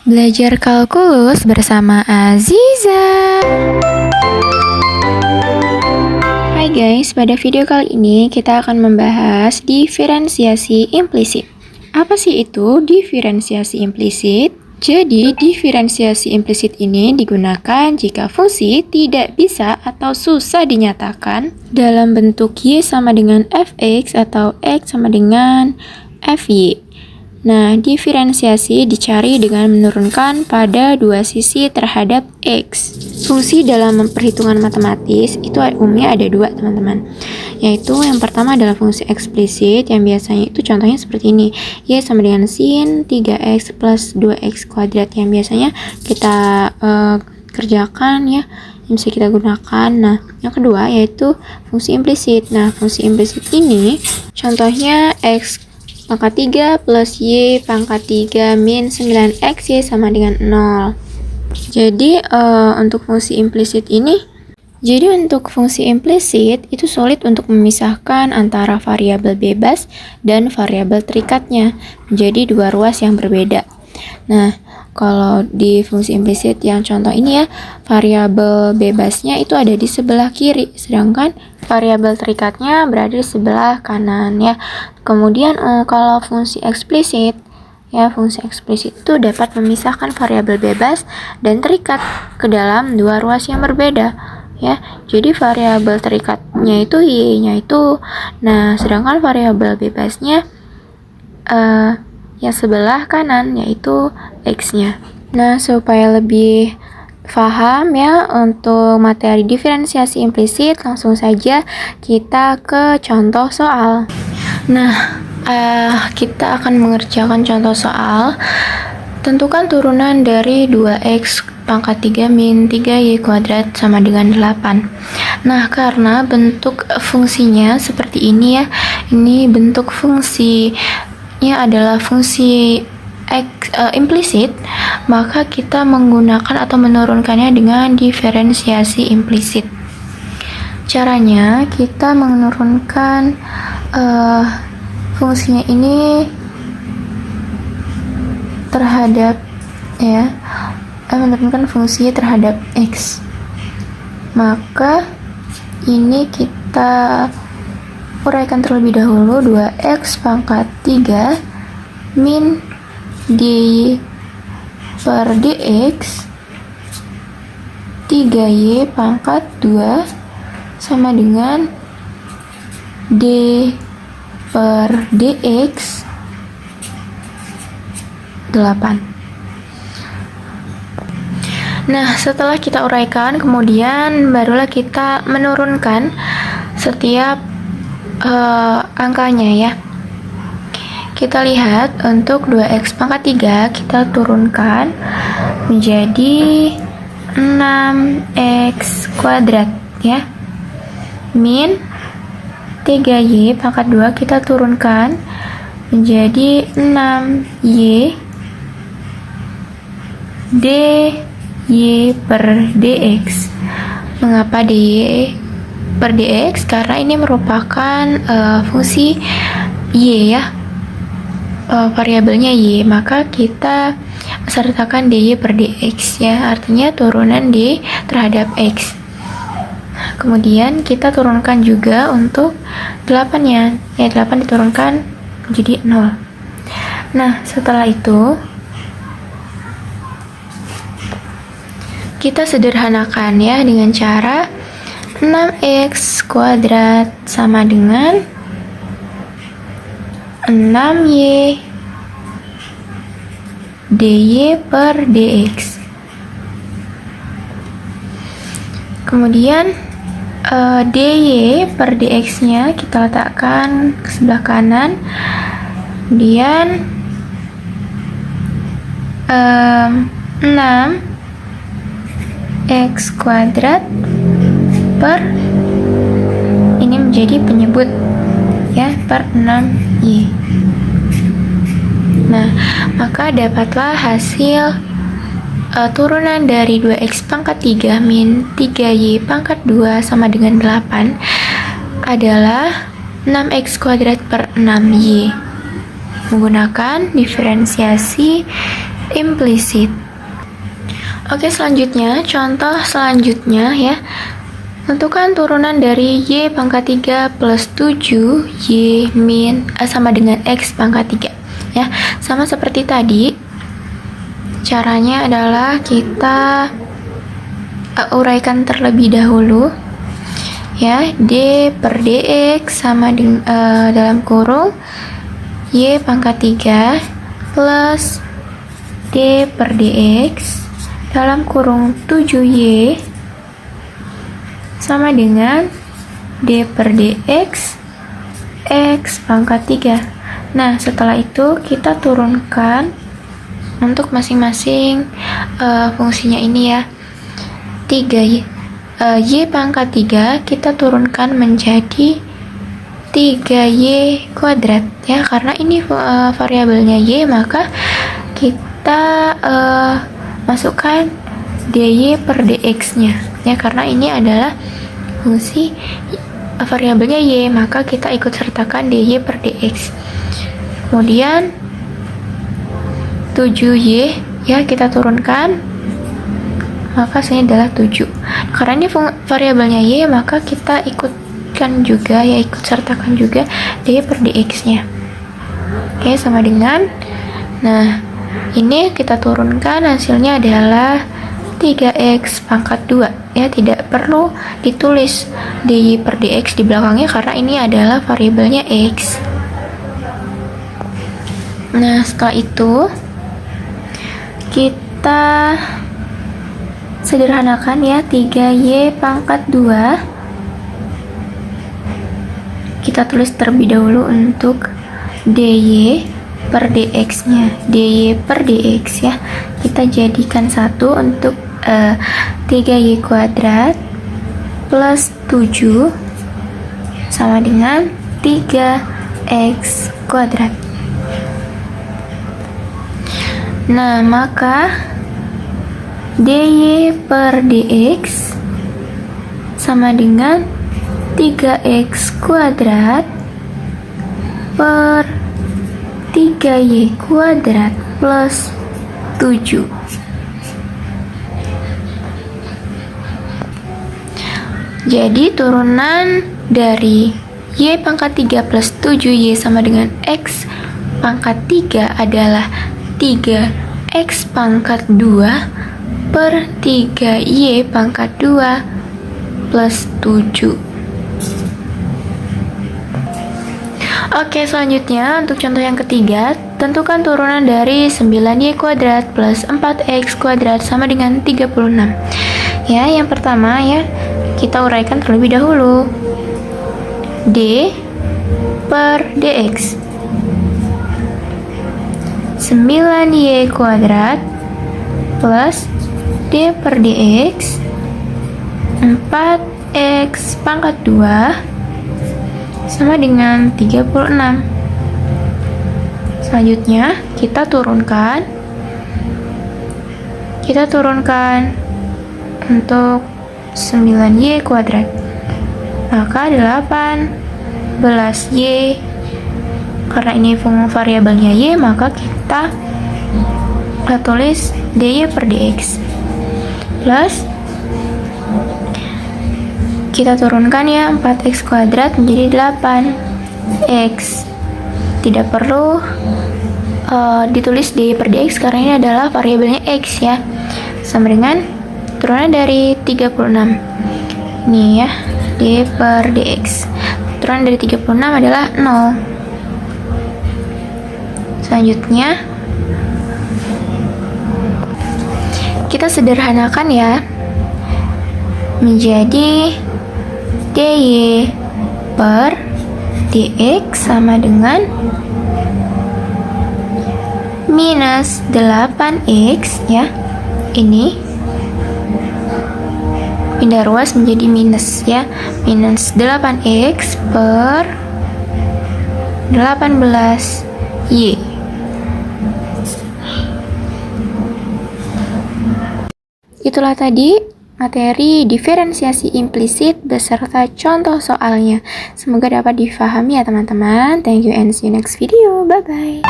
Belajar kalkulus bersama Aziza. Hai guys, pada video kali ini kita akan membahas diferensiasi implisit. Apa sih itu diferensiasi implisit? Jadi, diferensiasi implisit ini digunakan jika fungsi tidak bisa atau susah dinyatakan dalam bentuk y sama dengan fx atau x sama dengan fy. Nah, diferensiasi dicari dengan menurunkan pada dua sisi terhadap x. Fungsi dalam perhitungan matematis itu umumnya ada dua, teman-teman. Yaitu yang pertama adalah fungsi eksplisit, yang biasanya itu contohnya seperti ini. Y sama dengan sin 3x plus 2x kuadrat, yang biasanya kita kerjakan ya, yang bisa kita gunakan. Nah, yang kedua yaitu fungsi implisit. Nah, fungsi implisit ini contohnya x pangkat 3 plus y pangkat 3 min 9x y sama dengan 0. Jadi untuk fungsi implisit itu sulit untuk memisahkan antara variabel bebas dan variabel terikatnya menjadi dua ruas yang berbeda. Nah, kalau di fungsi implisit yang contoh ini ya, variabel bebasnya itu ada di sebelah kiri, sedangkan variabel terikatnya berada di sebelah kanan ya. Kemudian kalau fungsi eksplisit itu dapat memisahkan variabel bebas dan terikat ke dalam dua ruas yang berbeda ya. Jadi variabel terikatnya itu y-nya itu. Nah, sedangkan variabel bebasnya yang sebelah kanan yaitu x-nya. Nah, supaya lebih paham ya untuk materi diferensiasi implisit, langsung saja kita ke contoh soal. Nah, kita akan mengerjakan contoh soal. Tentukan turunan dari 2x pangkat 3 min 3y kuadrat sama dengan 8. Nah, karena bentuk fungsinya seperti ini ya, ini bentuk fungsinya adalah fungsi implisit, maka kita menggunakan atau menurunkannya dengan diferensiasi implisit. Caranya kita menurunkan fungsinya ini terhadap menurunkan fungsi terhadap x. Maka ini kita uraikan terlebih dahulu. 2x pangkat 3 min dy per dx 3y pangkat 2 sama dengan d per dx 8. Nah, setelah kita uraikan, kemudian barulah kita menurunkan setiap angkanya ya. Kita lihat untuk 2x pangkat 3 kita turunkan menjadi 6x kuadrat ya, min 3y pangkat 2 kita turunkan menjadi 6y dy per dx. Mengapa dy per dx? Karena ini merupakan fungsi y ya, variabelnya y, maka kita sertakan dy per dx ya, artinya turunan d terhadap x. Kemudian kita turunkan juga untuk 8-nya ya, 8 diturunkan menjadi 0. Nah, setelah itu kita sederhanakan ya dengan cara 6x kuadrat sama dengan 6y dy per dx. Kemudian dy per dx nya kita letakkan ke sebelah kanan. Kemudian 6x kuadrat per ini menjadi penyebut ya, per 6y. Nah, maka dapatlah hasil turunan dari 2x pangkat 3 min 3y pangkat 2 sama dengan 8 adalah 6x kuadrat per 6y. Menggunakan diferensiasi implisit. Oke, selanjutnya, contoh selanjutnya ya. Tentukan turunan dari Y pangkat 3 plus 7 Y sama dengan X pangkat 3. Ya, sama seperti tadi. Caranya adalah kita uraikan terlebih dahulu. Ya, D per DX sama dengan dalam kurung Y pangkat 3 plus D per DX dalam kurung 7Y sama dengan D per DX X pangkat 3. Nah, setelah itu kita turunkan untuk masing-masing fungsinya ini ya. 3Y Y pangkat 3 kita turunkan menjadi 3Y kuadrat ya, karena ini variabelnya Y, maka kita masukkan dy per dx nya ya, karena ini adalah fungsi variabelnya y, maka kita ikut sertakan dy per dx. Kemudian 7y ya kita turunkan, maka hasilnya adalah 7. Karena ini variabelnya y, maka kita ikutkan juga ya, ikut sertakan juga dy per dx nya. Oke, sama dengan, nah ini kita turunkan, hasilnya adalah 3x pangkat 2 ya, tidak perlu ditulis dy per dx di belakangnya karena ini adalah variabelnya x. Nah, setelah itu kita sederhanakan ya, 3y pangkat 2 kita tulis terlebih dahulu untuk dy per dx nya, dy per dx ya, kita jadikan satu untuk 3y kuadrat plus 7 sama dengan 3x kuadrat. Nah, maka dy per dx sama dengan 3x kuadrat per 3y kuadrat plus 7. Jadi turunan dari y pangkat 3 plus 7y sama dengan x pangkat 3 adalah 3x pangkat 2 per 3y pangkat 2 plus 7. Oke, selanjutnya untuk contoh yang ketiga, tentukan turunan dari 9y kuadrat plus 4x kuadrat sama dengan 36. Ya, yang pertama ya, kita uraikan terlebih dahulu. D per dx 9y kuadrat plus d per dx 4x pangkat 2 sama dengan 36. Selanjutnya kita turunkan untuk 9y kuadrat, maka 18y, karena ini variabelnya y, maka kita tulis dy per dx plus kita turunkan ya, 4x kuadrat menjadi 8x. Tidak perlu ditulis dy per dx karena ini adalah variabelnya x ya, sama dengan turunan dari 36. Ini ya, dy per dx. Turunan dari 36 adalah 0. Selanjutnya kita sederhanakan ya, menjadi dy per dx sama dengan minus 8x ya, ini pindah ruas menjadi minus ya, minus 8x per 18y. Itulah tadi materi diferensiasi implisit beserta contoh soalnya. Semoga dapat difahami ya teman-teman. Thank you and see you next video. Bye-bye.